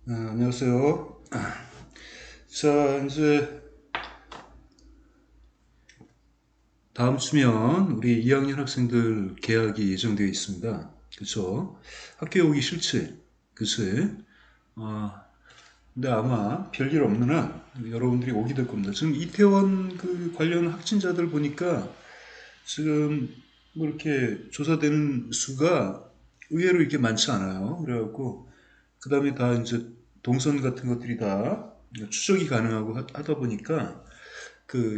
안녕하세요. 자, 이제 다음 주면 우리 2학년 학생들 개학이 예정되어 있습니다. 그쵸? 학교에 오기 싫지? 그치? 아, 근데 아마 별일 없는 한 여러분들이 오게 될 겁니다. 지금 이태원 그 관련 확진자들 보니까 지금 뭐 이렇게 조사되는 수가 의외로 이렇게 많지 않아요. 그래갖고, 그 다음에 다 이제 동선 같은 것들이 다 추적이 가능하고 하다 보니까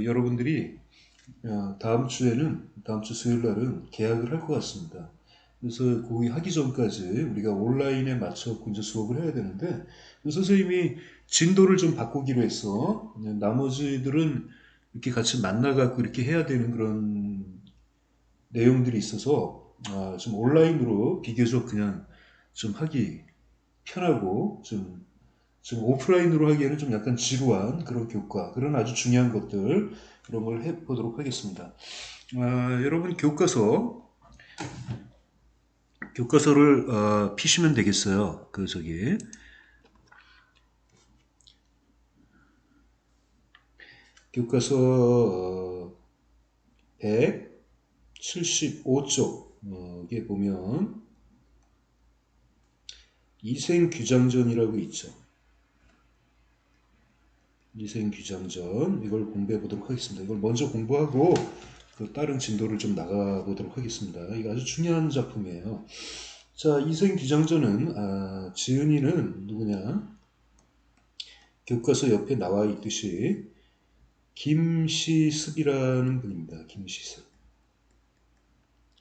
여러분들이 다음 주 수요일 날은 계약을 할 것 같습니다. 그래서 거기 하기 전까지 우리가 온라인에 맞춰 이제 수업을 해야 되는데 선생님이 진도를 좀 바꾸기로 했어. 나머지들은 이렇게 같이 만나갖고 이렇게 해야 되는 그런 내용들이 있어서 좀 온라인으로 비교적 그냥 좀 하기 편하고 좀 오프라인으로 하기에는 좀 약간 지루한 그런 교과, 그런 아주 중요한 것들 이런 걸 해보도록 하겠습니다. 여러분 교과서를 피시면 되겠어요. 교과서 175쪽에 보면 이생규장전이라고 있죠. 이생규장전 이걸 공부해 보도록 하겠습니다. 이걸 먼저 공부하고 다른 진도를 좀 나가 보도록 하겠습니다. 이거 아주 중요한 작품이에요. 자, 이생규장전은 지은이는 누구냐? 교과서 옆에 나와 있듯이 김시습이라는 분입니다. 김시습.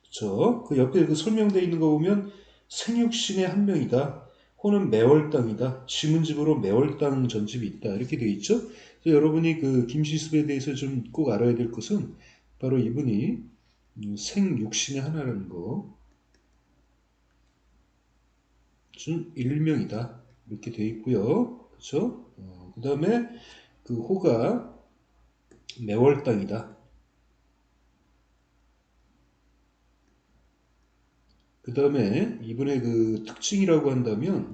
그렇죠? 그 옆에 그 설명되어 있는 거 보면 생육신의 한 명이다. 호는 매월당이다. 지문집으로 매월당 전집이 있다. 이렇게 되어 있죠? 그래서 여러분이 그 김시습에 대해서 좀 꼭 알아야 될 것은 바로 이분이 생육신의 하나라는 거. 준 일명이다. 이렇게 되어 있고요. 그렇죠? 그 다음에 그 호가 매월당이다. 그 다음에 이분의 그 특징이라고 한다면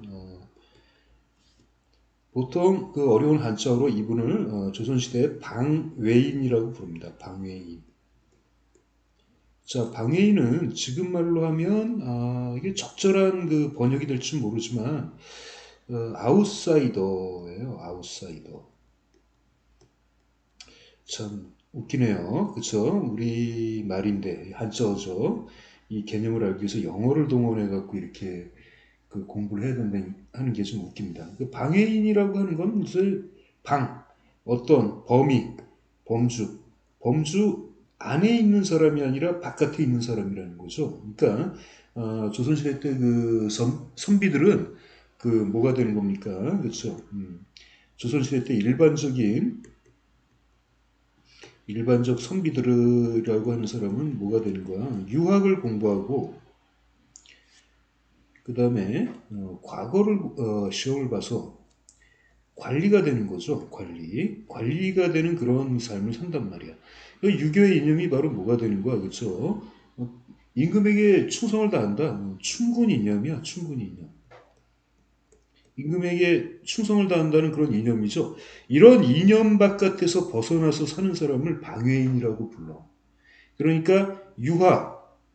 보통 그 어려운 한자어로 이분을 조선시대의 방외인이라고 부릅니다. 방외인. 자, 방외인은 지금 말로 하면 이게 적절한 그 번역이 될지 모르지만 아웃사이더예요. 아웃사이더. 참 웃기네요. 그쵸? 우리 말인데 한자어죠. 이 개념을 알기 위해서 영어를 동원해 갖고 이렇게 그 공부를 해야 된다 하는 게 좀 웃깁니다. 그 방해인이라고 하는 건 무슨 어떤 범주 안에 있는 사람이 아니라 바깥에 있는 사람이라는 거죠. 그러니까 조선시대 때 그 선비들은 그 뭐가 되는 겁니까? 그렇죠. 조선시대 때 일반적 선비들이라고 하는 사람은 뭐가 되는 거야? 유학을 공부하고 그 다음에 과거를 시험을 봐서 관리가 되는 거죠. 관리가 되는 그런 삶을 산단 말이야. 유교의 이념이 바로 뭐가 되는 거야, 그렇죠? 임금에게 충성을 다한다. 충군 이념이야, 충군 이념. 임금에게 충성을 다한다는 그런 이념이죠. 이런 이념 바깥에서 벗어나서 사는 사람을 방해인이라고 불러. 그러니까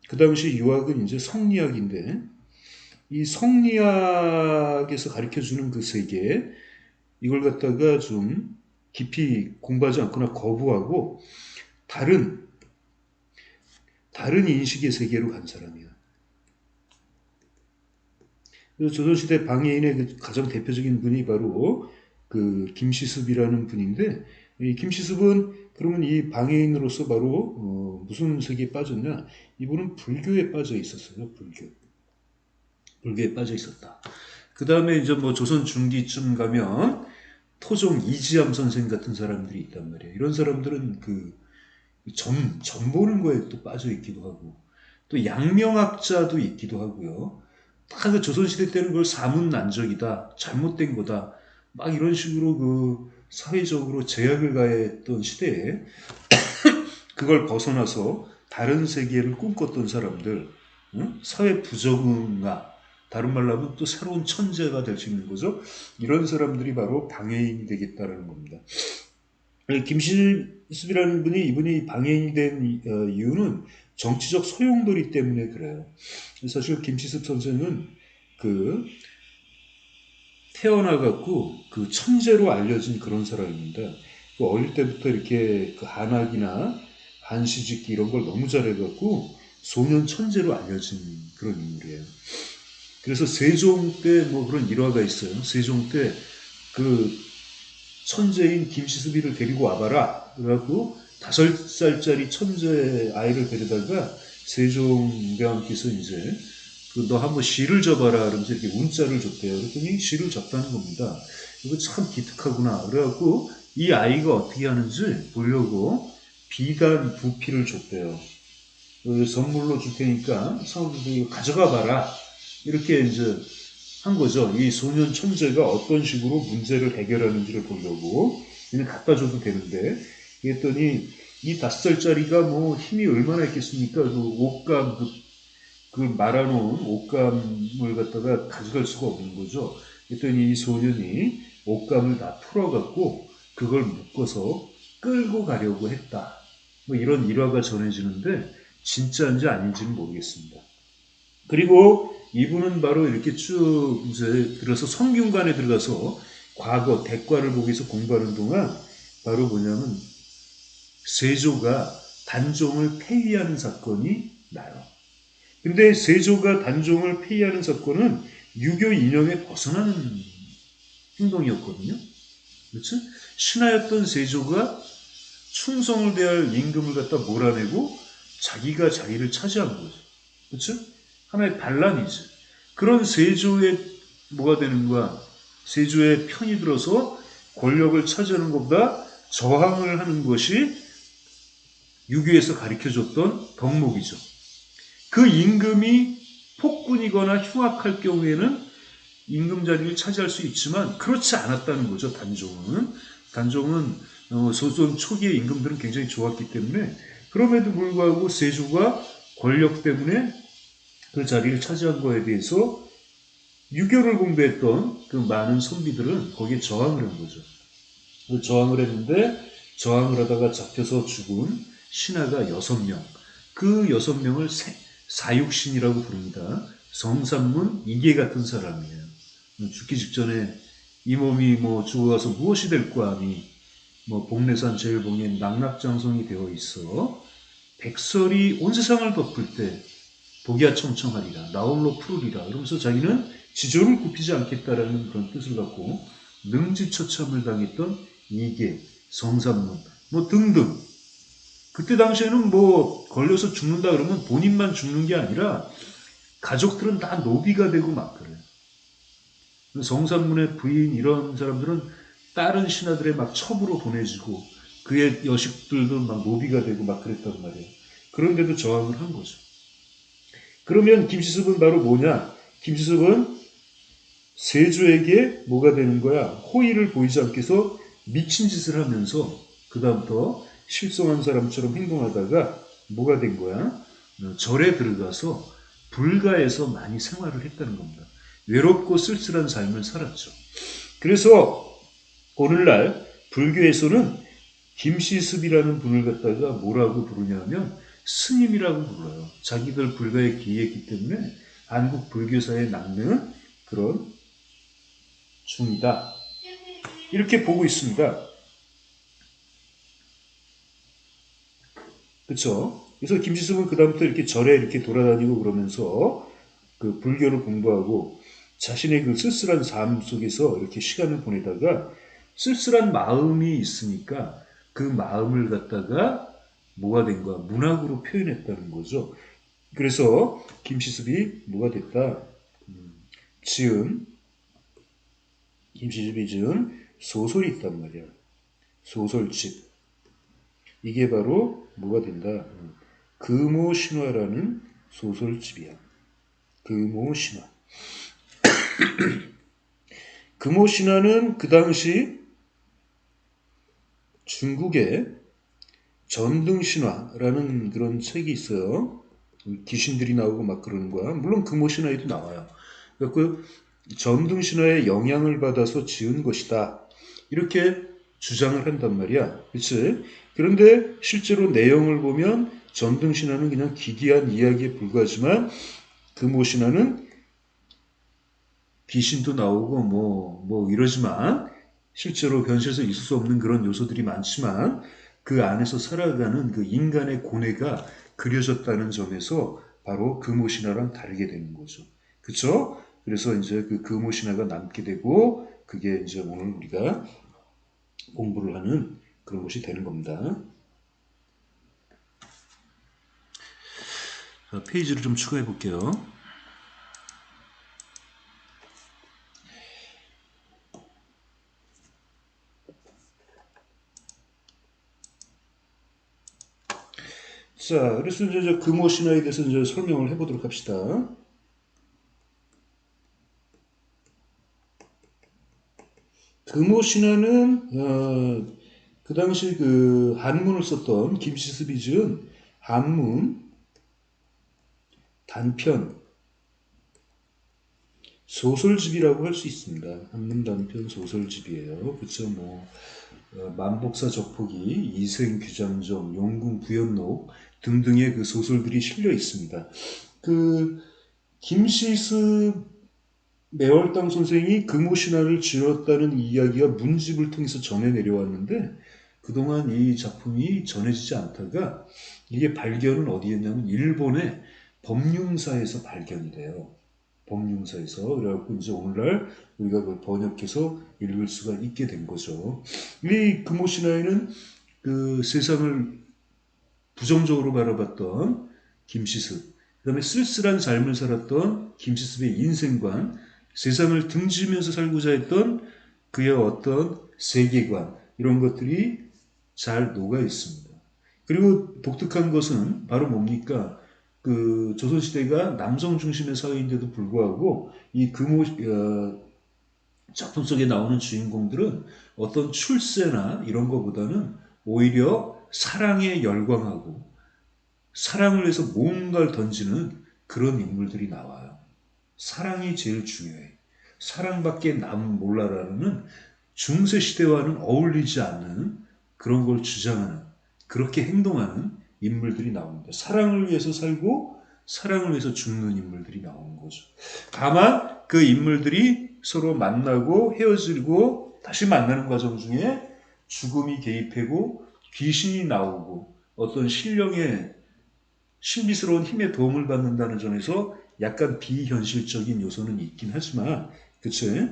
그 당시 유학은 이제 성리학인데 이 성리학에서 가르쳐주는 그 세계, 이걸 갖다가 좀 깊이 공부하지 않거나 거부하고 다른, 다른 인식의 세계로 간 사람이야. 그래서 조선시대 방해인의 그 가장 대표적인 분이 바로 그 김시습이라는 분인데, 이 김시습은 그러면 이 방해인으로서 바로 무슨 세계에 빠졌냐? 이분은 불교에 빠져 있었어요. 불교에 빠져 있었다. 그 다음에 이제 뭐 조선 중기쯤 가면 토종 이지암 선생 같은 사람들이 있단 말이에요. 이런 사람들은 점 보는 거에 또 빠져 있기도 하고, 또 양명학자도 있기도 하고요. 다 그 조선시대 때는 그걸 사문난적이다, 잘못된 거다, 막 이런 식으로 그 사회적으로 제약을 가했던 시대에 그걸 벗어나서 다른 세계를 꿈꿨던 사람들, 응? 사회 부적응아, 다른 말로 하면 또 새로운 천재가 될 수 있는 거죠. 이런 사람들이 바로 방해인이 되겠다는 겁니다. 김시습이라는 분이 이분이 방해인이 된 이유는 정치적 소용돌이 때문에 그래요. 사실 김시습 선생은 그 태어나갖고 그 천재로 알려진 그런 사람입니다. 그 어릴 때부터 이렇게 그 한학이나 한시짓기 이런 걸 너무 잘해갖고 소년 천재로 알려진 그런 인물이에요. 그래서 세종 때 뭐 그런 일화가 있어요. 세종 때 그 천재인 김시습이를 데리고 와봐라. 그래갖고 5살짜리 천재 아이를 데려다가 세종대왕께서 이제 너 한번 시를 져봐라. 그러면서 이렇게 운자를 줬대요. 그랬더니 시를 졌다는 겁니다. 이거 참 기특하구나. 그래갖고 이 아이가 어떻게 하는지 보려고 비단 부피를 줬대요. 선물로 줄 테니까 사람들이 가져가 봐라. 이렇게 이제 한 거죠. 이 소년 천재가 어떤 식으로 문제를 해결하는지를 보려고 그냥 갖다 줘도 되는데 그랬더니 이 5살짜리가 뭐 힘이 얼마나 있겠습니까? 그 옷감 그 말아놓은 옷감을 갖다가 가져갈 수가 없는 거죠. 그랬더니 이 소년이 옷감을 다 풀어갖고 그걸 묶어서 끌고 가려고 했다. 뭐 이런 일화가 전해지는데 진짜인지 아닌지는 모르겠습니다. 그리고 이분은 바로 이렇게 쭉 이제 들어서 성균관에 들어가서 과거 대과를 보기 위해서 공부하는 동안 바로 뭐냐면 세조가 단종을 폐위하는 사건이 나요. 근데 세조가 단종을 폐위하는 사건은 유교 이념에 벗어나는 행동이었거든요. 그렇죠? 신하였던 세조가 충성을 대할 임금을 갖다 몰아내고 자기가 자리를 차지한 거죠. 그렇죠? 하나의 반란이지. 그런 세조의 뭐가 되는 거야? 세조의 편이 들어서 권력을 차지하는 것보다 저항을 하는 것이 유교에서 가르쳐줬던 덕목이죠. 그 임금이 폭군이거나 흉악할 경우에는 임금 자리를 차지할 수 있지만 그렇지 않았다는 거죠. 단종은 조선 초기의 임금들은 굉장히 좋았기 때문에 그럼에도 불구하고 세조가 권력 때문에 그 자리를 차지한 거에 대해서 유교를 공부했던 그 많은 선비들은 거기에 저항을 한 거죠. 저항을 했는데 저항을 하다가 잡혀서 죽은 신하가 6명. 그 6명을 사육신이라고 부릅니다. 성삼문 이계 같은 사람이에요. 죽기 직전에 이 몸이 뭐 죽어가서 무엇이 될까 하니 뭐 복례산 제일봉에 낙락장성이 되어 있어 백설이 온 세상을 덮을 때 복이야 청청하리라 나홀로 푸르리라 그러면서 자기는 지조를 굽히지 않겠다라는 그런 뜻을 갖고 능지처참을 당했던 이계, 성삼문 뭐 등등 그때 당시에는 뭐 걸려서 죽는다 그러면 본인만 죽는 게 아니라 가족들은 다 노비가 되고 막 그래요. 성삼문의 부인 이런 사람들은 다른 신하들의 막 첩으로 보내지고 그의 여식들도 막 노비가 되고 막 그랬단 말이에요. 그런데도 저항을 한 거죠. 그러면 김시습은 바로 뭐냐? 김시습은 세조에게 뭐가 되는 거야? 호의를 보이지 않게 해서 미친 짓을 하면서 그 다음부터 실성한 사람처럼 행동하다가 뭐가 된 거야? 절에 들어가서 불가에서 많이 생활을 했다는 겁니다. 외롭고 쓸쓸한 삶을 살았죠. 그래서 오늘날 불교에서는 김시습이라는 분을 갖다가 뭐라고 부르냐면 스님이라고 불러요. 자기들 불가에 기했기 때문에 한국 불교사에 남는 그런 중이다. 이렇게 보고 있습니다. 그렇죠? 그래서 김시습은 그 다음부터 이렇게 절에 이렇게 돌아다니고 그러면서 그 불교를 공부하고 자신의 그 쓸쓸한 삶 속에서 이렇게 시간을 보내다가 쓸쓸한 마음이 있으니까 그 마음을 갖다가 뭐가 된 거야? 문학으로 표현했다는 거죠. 그래서 김시습이 뭐가 됐다? 김시습이 지은 소설이 있단 말이야. 소설집. 이게 바로 뭐가 된다? 금오신화라는 소설집이야. 금오신화. 금오신화는 그 당시 중국에 전등신화라는 그런 책이 있어요. 귀신들이 나오고 막 그러는 거야. 물론 금오신화에도 나와요. 그래서 전등 신화의 영향을 받아서 지은 것이다. 이렇게 주장을 한단 말이야. 그치? 그런데 실제로 내용을 보면 전등 신화는 그냥 기괴한 이야기에 불과하지만 금오 신화는 귀신도 나오고 뭐 이러지만 실제로 현실에서 있을 수 없는 그런 요소들이 많지만 그 안에서 살아가는 그 인간의 고뇌가 그려졌다는 점에서 바로 금오 신화랑 다르게 되는 거죠. 그쵸? 그래서 이제 그 금오 신화가 남게 되고 그게 이제 오늘 우리가 공부를 하는 그런 것이 되는 겁니다. 자, 페이지를 좀 추가해 볼게요. 자, 그래서 이제 금오 신화에 대해서 이제 설명을 해보도록 합시다. 금오 신화는 그 당시 그 한문을 썼던 김시습이 지은 한문 단편 소설집이라고 할 수 있습니다. 한문 단편 소설집이에요. 그쵸? 뭐 만복사 적폭이, 이생규장정, 용궁 부연록 등등의 그 소설들이 실려 있습니다. 그 김시습 매월당 선생이 금오신화를 지었다는 이야기가 문집을 통해서 전해 내려왔는데 그동안 이 작품이 전해지지 않다가 이게 발견은 어디에 있냐면 일본의 법융사에서 발견이 돼요. 법융사에서. 그래갖고 이제 오늘날 우리가 그걸 번역해서 읽을 수가 있게 된 거죠. 이 금오신화에는 그 세상을 부정적으로 바라봤던 김시습, 그 다음에 쓸쓸한 삶을 살았던 김시습의 인생관, 세상을 등지면서 살고자 했던 그의 어떤 세계관, 이런 것들이 잘 녹아 있습니다. 그리고 독특한 것은 바로 뭡니까? 그 조선시대가 남성 중심의 사회인데도 불구하고 이 작품 속에 나오는 주인공들은 어떤 출세나 이런 것보다는 오히려 사랑에 열광하고 사랑을 위해서 뭔가를 던지는 그런 인물들이 나와요. 사랑이 제일 중요해. 사랑밖에 남 몰라라는 중세 시대와는 어울리지 않는 그런 걸 주장하는 그렇게 행동하는 인물들이 나옵니다. 사랑을 위해서 살고 사랑을 위해서 죽는 인물들이 나오는 거죠. 다만 그 인물들이 서로 만나고 헤어지고 다시 만나는 과정 중에 죽음이 개입하고 귀신이 나오고 어떤 신령의 신비스러운 힘의 도움을 받는다는 점에서 약간 비현실적인 요소는 있긴 하지만, 그치?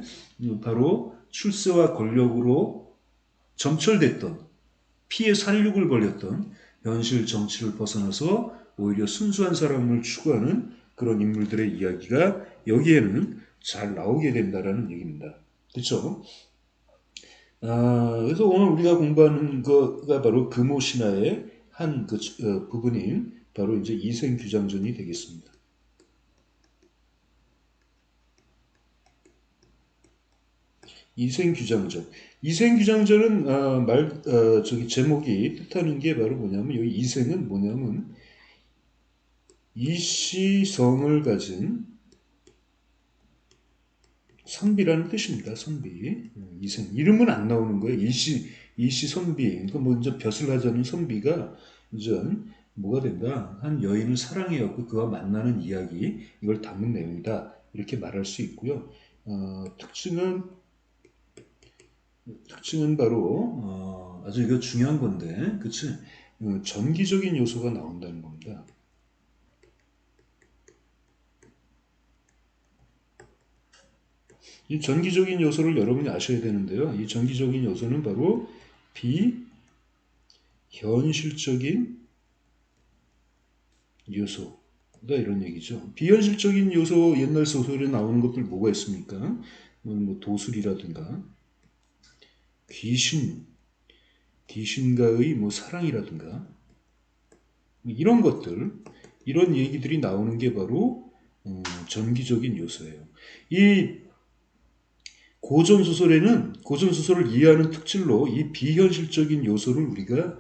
바로 출세와 권력으로 점철됐던, 피해 살육을 벌였던 현실 정치를 벗어나서 오히려 순수한 사람을 추구하는 그런 인물들의 이야기가 여기에는 잘 나오게 된다라는 얘기입니다. 그렇죠? 그래서 오늘 우리가 공부하는 거가 바로 금오 신화의 한 그 부분인 바로 이제 이생규장전이 되겠습니다. 이생규장전. 이생규장전은 저기 제목이 뜻하는 게 바로 뭐냐면 여기 이생은 뭐냐면 이시성을 가진 선비라는 뜻입니다. 선비. 이생. 이름은 안 나오는 거예요. 이시 선비. 그러니까 뭐 이제 벼슬 하자는 선비가 이제 뭐가 된다. 한 여인을 사랑해갖고 그와 만나는 이야기. 이걸 담은 내용이다. 이렇게 말할 수 있고요. 특징은 바로 아주 이거 중요한 건데, 그치? 전기적인 요소가 나온다는 겁니다. 이 전기적인 요소를 여러분이 아셔야 되는데요. 이 전기적인 요소는 바로 비현실적인 요소다 이런 얘기죠. 비현실적인 요소 옛날 소설에 나오는 것들 뭐가 있습니까? 뭐 도술이라든가 귀신과의 뭐 사랑이라든가 이런 것들 이런 얘기들이 나오는 게 바로 전기적인 요소예요. 이 고전소설을 이해하는 특질로 이 비현실적인 요소를 우리가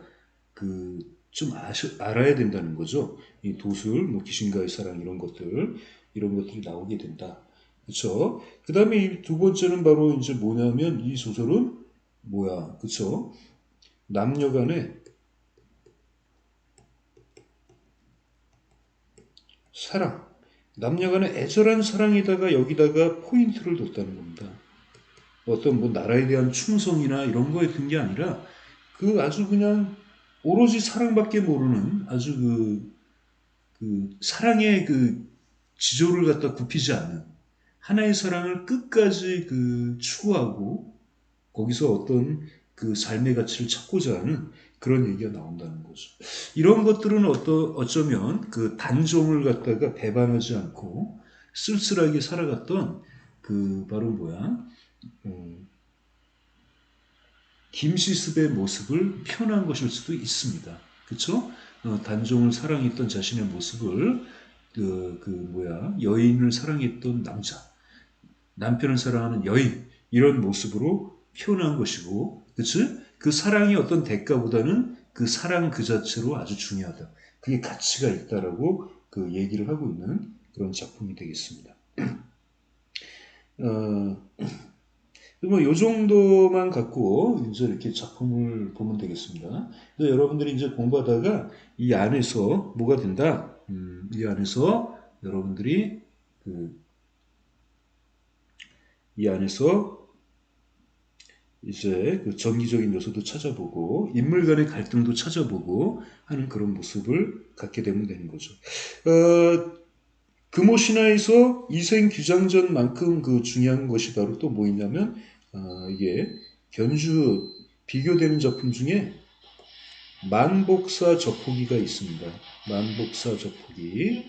좀 알아야 된다는 거죠. 이 도술, 뭐 귀신과의 사랑 이런 것들이 나오게 된다. 그쵸? 그 다음에 이 두 번째는 바로 이제 뭐냐면 이 소설은 뭐야? 그쵸? 남녀 간의 사랑. 남녀 간의 애절한 사랑에다가 여기다가 포인트를 뒀다는 겁니다. 어떤 뭐 나라에 대한 충성이나 이런 거에 든 게 아니라 그 아주 그냥 오로지 사랑밖에 모르는 아주 그 사랑의 그 지조를 갖다 굽히지 않는 하나의 사랑을 끝까지 그 추구하고 거기서 어떤 그 삶의 가치를 찾고자 하는 그런 얘기가 나온다는 거죠. 이런 것들은 어쩌면 그 단종을 갖다가 배반하지 않고 쓸쓸하게 살아갔던 그 바로 뭐야? 음, 김시습의 모습을 표현한 것일 수도 있습니다. 그쵸? 단종을 사랑했던 자신의 모습을 여인을 사랑했던 남자, 남편을 사랑하는 여인 이런 모습으로 표현한 것이고, 그치? 그 사랑이 어떤 대가보다는 그 사랑 그 자체로 아주 중요하다. 그게 가치가 있다라고 그 얘기를 하고 있는 그런 작품이 되겠습니다. 어, 뭐, 요 정도만 갖고, 이제 이렇게 작품을 보면 되겠습니다. 그래서 여러분들이 이제 공부하다가 이 안에서 뭐가 된다? 이 안에서 여러분들이 그, 이 안에서 이제 그 전기적인 요소도 찾아보고, 인물 간의 갈등도 찾아보고 하는 그런 모습을 갖게 되면 되는 거죠. 금호 신화에서 이생 규장전만큼 그 중요한 것이 바로 또 뭐 있냐면 이게 견주 비교되는 작품 중에 만복사 적포기가 있습니다. 만복사 적포기.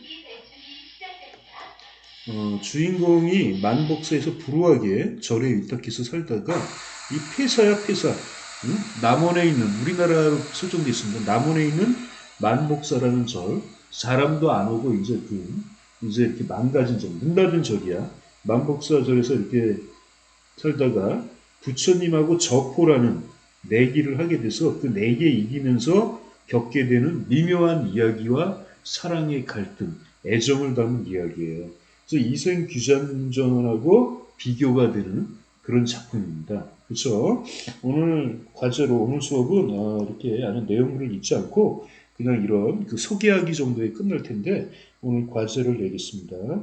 주인공이 만복사에서 불우하게 절에 위탁해서 살다가 이 폐사야 폐사. 응? 남원에 있는 우리나라로 설정되어 있습니다. 남원에 있는 만복사라는 절. 사람도 안 오고 이제 이렇게 망가진 절, 문 닫은 절이야. 만복사 절에서 이렇게 살다가 부처님하고 적포라는 내기를 하게 돼서 그 내기에 이기면서 겪게 되는 미묘한 이야기와 사랑의 갈등, 애정을 담은 이야기예요. 그래서 이생 규장전하고 비교가 되는 그런 작품입니다. 그렇죠? 오늘 과제로 오늘 수업은 이렇게 아는 내용물을 읽지 않고 그냥 이런 그 소개하기 정도에 끝날 텐데 오늘 과제를 내겠습니다.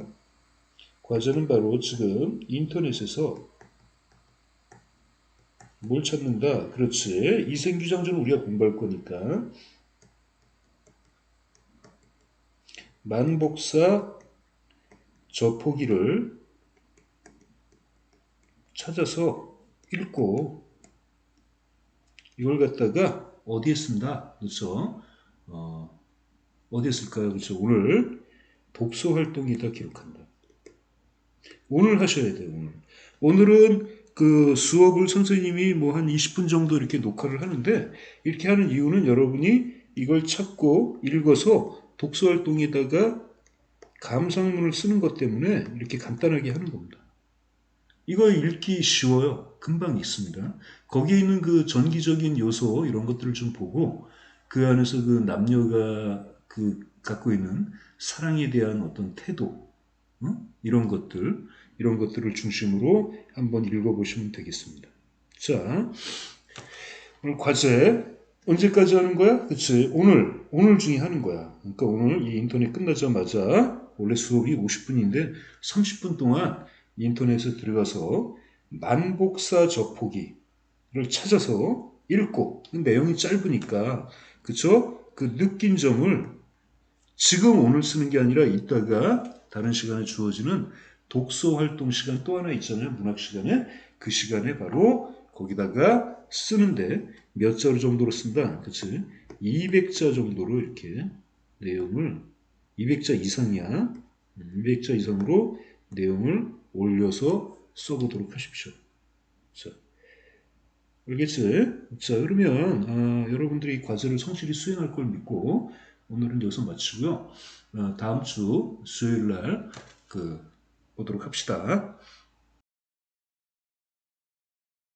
과제는 바로 지금 인터넷에서 뭘 찾는다? 그렇지. 이생규장전은 우리가 공부할 거니까. 만복사 저포기를 찾아서 읽고 이걸 갖다가 어디에 쓴다? 그렇죠? 어디에 쓸까요? 그렇죠? 오늘 독서 활동에다 기록한다. 오늘 하셔야 돼요. 오늘은 그 수업을 선생님이 뭐 한 20분 정도 이렇게 녹화를 하는데 이렇게 하는 이유는 여러분이 이걸 찾고 읽어서 독서 활동에다가 감상문을 쓰는 것 때문에 이렇게 간단하게 하는 겁니다. 이거 읽기 쉬워요. 금방 읽습니다. 거기에 있는 그 전기적인 요소 이런 것들을 좀 보고 그 안에서 그 남녀가 그 갖고 있는 사랑에 대한 어떤 태도 이런 것들을 중심으로 한번 읽어보시면 되겠습니다. 자, 오늘 과제 언제까지 하는 거야? 그치? 오늘 중에 하는 거야. 그러니까 오늘 이 인터넷 끝나자마자 원래 수업이 50분인데 30분 동안 인터넷에 들어가서 만복사 적포기를 찾아서 읽고 내용이 짧으니까 그쵸? 그 느낀 점을 지금 오늘 쓰는 게 아니라 이따가 다른 시간에 주어지는 독서 활동 시간 또 하나 있잖아요. 문학 시간에. 그 시간에 바로 거기다가 쓰는데 몇 자루 정도로 쓴다. 그치? 200자 정도로 이렇게 내용을 200자 이상이야. 200자 이상으로 내용을 올려서 써보도록 하십시오. 자, 알겠지? 자, 그러면 여러분들이 과제를 성실히 수행할 걸 믿고 오늘은 여기서 마치고요. 다음 주 수요일 날 보도록 합시다.